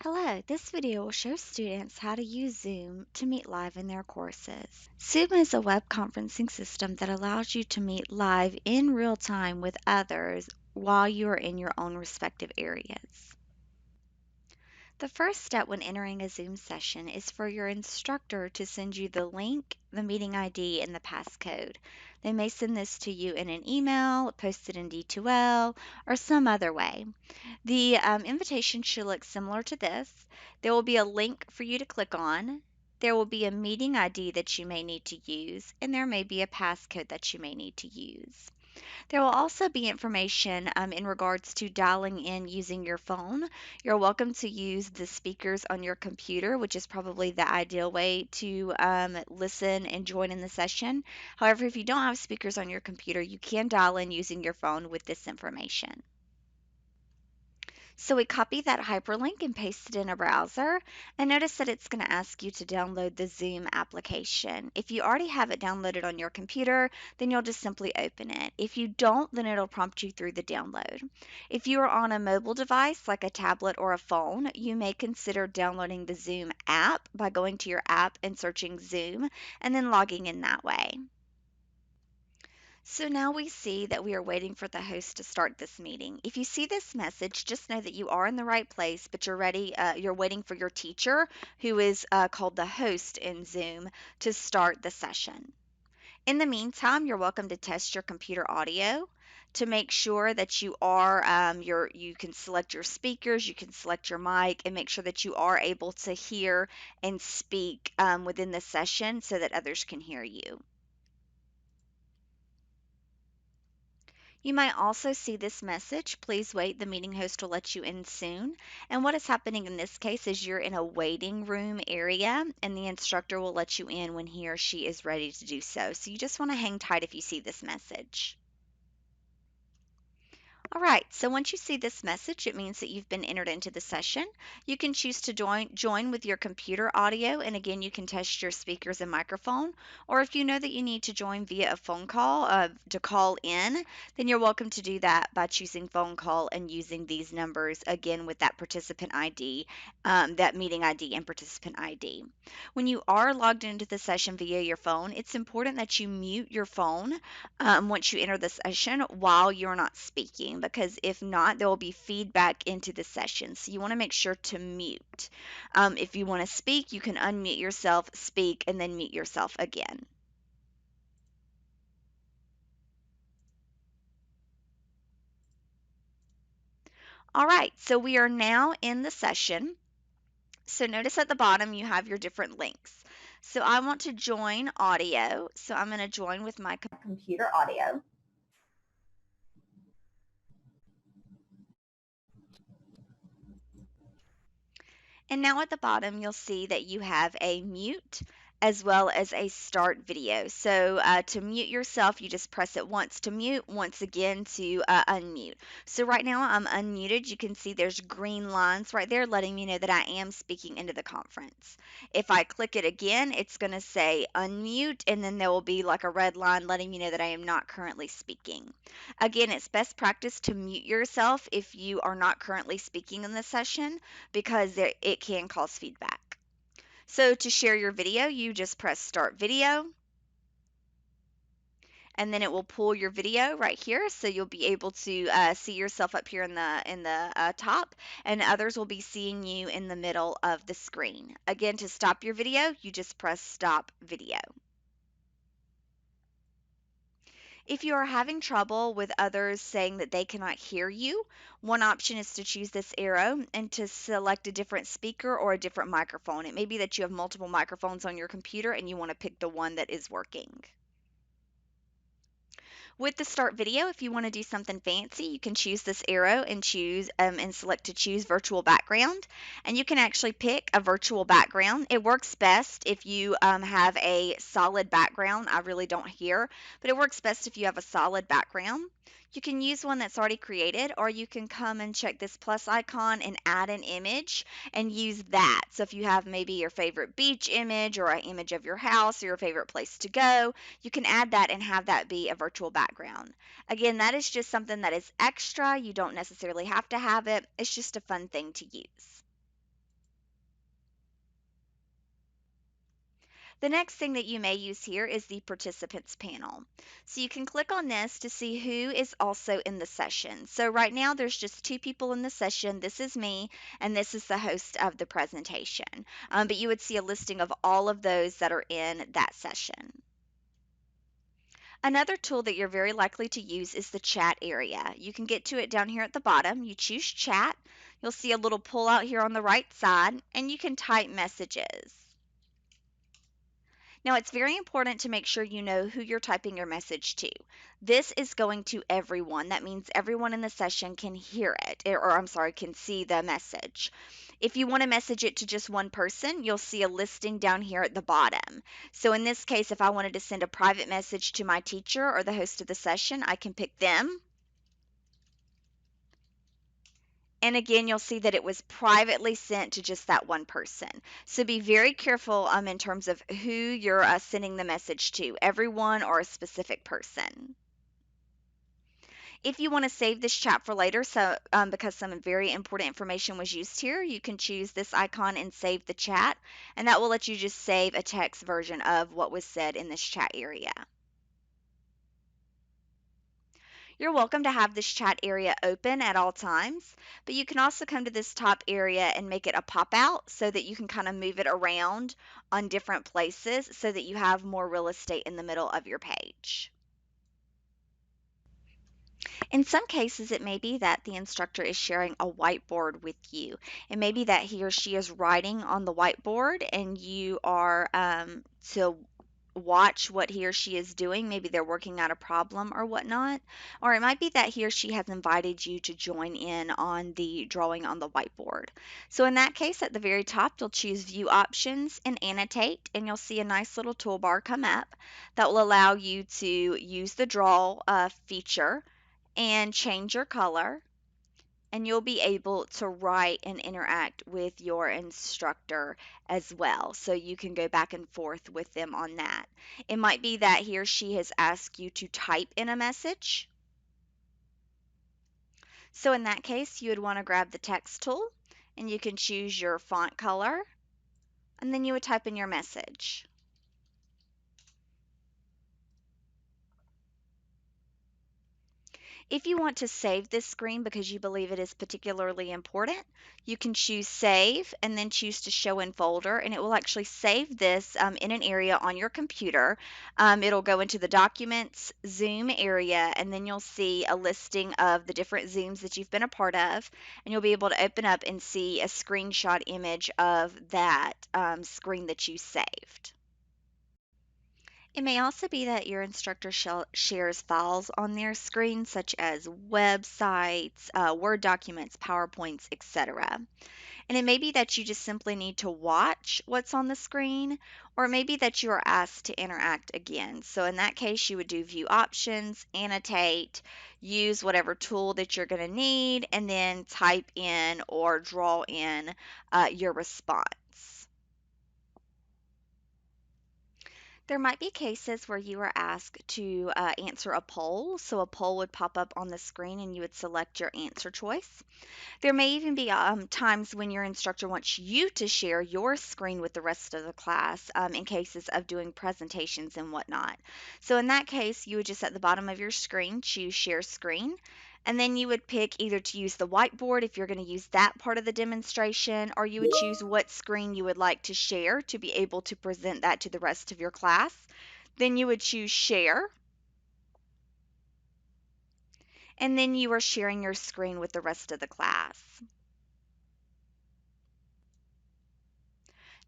Hello, this video will show students how to use Zoom to meet live in their courses. Zoom is a web conferencing system that allows you to meet live in real time with others while you are in your own respective areas. The first step when entering a Zoom session is for your instructor to send you the link, the meeting ID, and the passcode. They may send this to you in an email, posted in D2L, or some other way. The invitation should look similar to this. There will be a link for you to click on. There will be a meeting ID that you may need to use, and there may be a passcode that you may need to use. There will also be information in regards to dialing in using your phone. You're welcome to use the speakers on your computer, which is probably the ideal way to listen and join in the session. However, if you don't have speakers on your computer, you can dial in using your phone with this information. So we copy that hyperlink and paste it in a browser, and notice that it's going to ask you to download the Zoom application. If you already have it downloaded on your computer, then you'll just simply open it. If you don't, then it'll prompt you through the download. If you are on a mobile device like a tablet or a phone, you may consider downloading the Zoom app by going to your app and searching Zoom and then logging in that way. So now we see that we are waiting for the host to start this meeting. If you see this message, just know that you are in the right place, but you're waiting for your teacher, who is called the host in Zoom, to start the session. In the meantime, you're welcome to test your computer audio to make sure that you can select your speakers, you can select your mic, and make sure that you are able to hear and speak within the session so that others can hear you. You might also see this message, please wait, the meeting host will let you in soon. And what is happening in this case is you're in a waiting room area and the instructor will let you in when he or she is ready to do so. So you just want to hang tight if you see this message. All right, so once you see this message, it means that you've been entered into the session. You can choose to join with your computer audio, and again, you can test your speakers and microphone. Or if you know that you need to join via a phone call to call in, then you're welcome to do that by choosing phone call and using these numbers again with that participant ID, that meeting ID and participant ID. When you are logged into the session via your phone, it's important that you mute your phone once you enter the session while you're not speaking, because if not, there will be feedback into the session. So you want to make sure to mute. If you want to speak, you can unmute yourself, speak, and then mute yourself again. All right, so we are now in the session. So notice at the bottom you have your different links. So I want to join audio. So I'm going to join with my computer audio. And now at the bottom, you'll see that you have a mute as well as a start video. So to mute yourself, you just press it once to mute, once again to unmute. So right now I'm unmuted. You can see there's green lines right there letting me know that I am speaking into the conference. If I click it again, it's going to say unmute, and then there will be like a red line letting me know that I am not currently speaking. Again, it's best practice to mute yourself if you are not currently speaking in the session, because it can cause feedback. So to share your video, you just press start video, and then it will pull your video right here, so you'll be able to see yourself up here in the top, and others will be seeing you in the middle of the screen. Again, to stop your video, you just press stop video. If you are having trouble with others saying that they cannot hear you, one option is to choose this arrow and to select a different speaker or a different microphone. It may be that you have multiple microphones on your computer and you want to pick the one that is working. With the start video, if you want to do something fancy, you can choose this arrow and choose and select to choose virtual background. And you can actually pick a virtual background. It works best if you have a solid background. I really don't hear, but it works best if you have a solid background. You can use one that's already created, or you can come and check this plus icon and add an image and use that. So if you have maybe your favorite beach image or an image of your house or your favorite place to go, you can add that and have that be a virtual background. Again, that is just something that is extra. You don't necessarily have to have it. It's just a fun thing to use. The next thing that you may use here is the participants panel. So you can click on this to see who is also in the session. So right now there's just two people in the session. This is me and this is the host of the presentation. But you would see a listing of all of those that are in that session. Another tool that you're very likely to use is the chat area. You can get to it down here at the bottom. You choose chat. You'll see a little pull out here on the right side and you can type messages. Now, it's very important to make sure you know who you're typing your message to. This is going to everyone. That means everyone in the session can hear it, or I'm sorry, can see the message. If you want to message it to just one person, you'll see a listing down here at the bottom. So in this case, if I wanted to send a private message to my teacher or the host of the session, I can pick them. And again, you'll see that it was privately sent to just that one person. So be very careful in terms of who you're sending the message to, everyone or a specific person. If you want to save this chat for later, because some very important information was used here, you can choose this icon and save the chat, and that will let you just save a text version of what was said in this chat area. You're welcome to have this chat area open at all times, but you can also come to this top area and make it a pop out so that you can kind of move it around on different places so that you have more real estate in the middle of your page. In some cases, it may be that the instructor is sharing a whiteboard with you. It may be that he or she is writing on the whiteboard and you are to watch what he or she is doing. Maybe they're working out a problem or whatnot. Or it might be that he or she has invited you to join in on the drawing on the whiteboard. So in that case, at the very top, you'll choose View Options and Annotate, and you'll see a nice little toolbar come up that will allow you to use the Draw feature and change your color, and you'll be able to write and interact with your instructor as well. So you can go back and forth with them on that. It might be that he or she has asked you to type in a message. So in that case, you would want to grab the text tool and you can choose your font color and then you would type in your message. If you want to save this screen because you believe it is particularly important, you can choose Save and then choose to Show in Folder, and it will actually save this in an area on your computer. It'll go into the Documents Zoom area, and then you'll see a listing of the different Zooms that you've been a part of, and you'll be able to open up and see a screenshot image of that screen that you saved. It may also be that your instructor shares files on their screen, such as websites, Word documents, PowerPoints, etc. And it may be that you just simply need to watch what's on the screen, or it may be that you are asked to interact again. So in that case, you would do View Options, Annotate, use whatever tool that you're going to need, and then type in or draw in your response. There might be cases where you are asked to answer a poll. So a poll would pop up on the screen and you would select your answer choice. There may even be times when your instructor wants you to share your screen with the rest of the class in cases of doing presentations and whatnot. So in that case, you would just at the bottom of your screen choose Share Screen. And then you would pick either to use the whiteboard if you're going to use that part of the demonstration, or you would choose what screen you would like to share to be able to present that to the rest of your class. Then you would choose Share, and then you are sharing your screen with the rest of the class.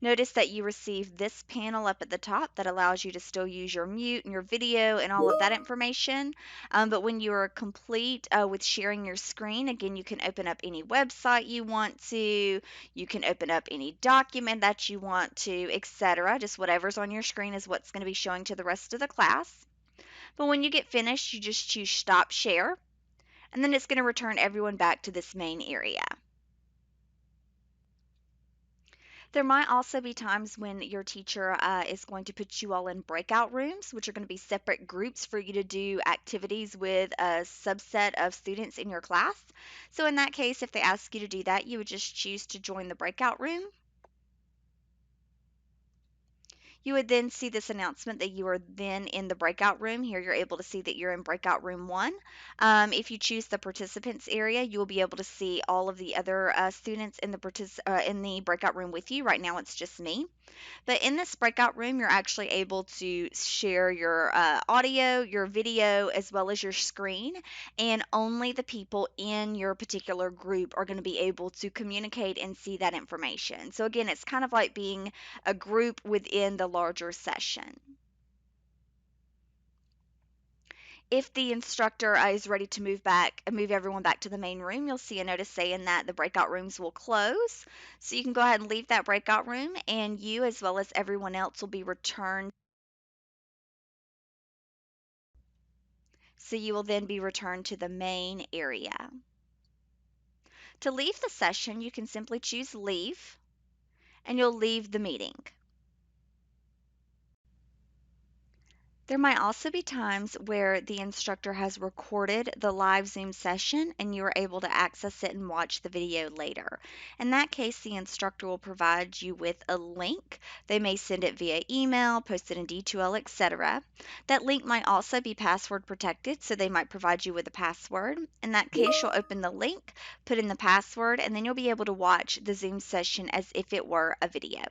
Notice that you receive this panel up at the top that allows you to still use your mute and your video and all of that information. But when you are complete with sharing your screen, again, you can open up any website you want to, you can open up any document that you want to, etc. Just whatever's on your screen is what's going to be showing to the rest of the class. But when you get finished, you just choose Stop Share, and then it's going to return everyone back to this main area. There might also be times when your teacher is going to put you all in breakout rooms, which are going to be separate groups for you to do activities with a subset of students in your class. So in that case, if they ask you to do that, you would just choose to join the breakout room. You would then see this announcement that you are then in the breakout room. Here you're able to see that you're in breakout room 1. If you choose the participants area, you will be able to see all of the other students in in the breakout room with you. Right now it's just me. But in this breakout room, you're actually able to share your audio, your video, as well as your screen, and only the people in your particular group are going to be able to communicate and see that information. So, again, it's kind of like being a group within the larger session. If the instructor is ready to move everyone back to the main room, you'll see a notice saying that the breakout rooms will close. So you can go ahead and leave that breakout room, and you, as well as everyone else, will be returned. So you will then be returned to the main area. To leave the session, you can simply choose Leave, and you'll leave the meeting. There might also be times where the instructor has recorded the live Zoom session and you are able to access it and watch the video later. In that case, the instructor will provide you with a link. They may send it via email, post it in D2L, etc. That link might also be password protected, so they might provide you with a password. In that case, you'll open the link, put in the password, and then you'll be able to watch the Zoom session as if it were a video.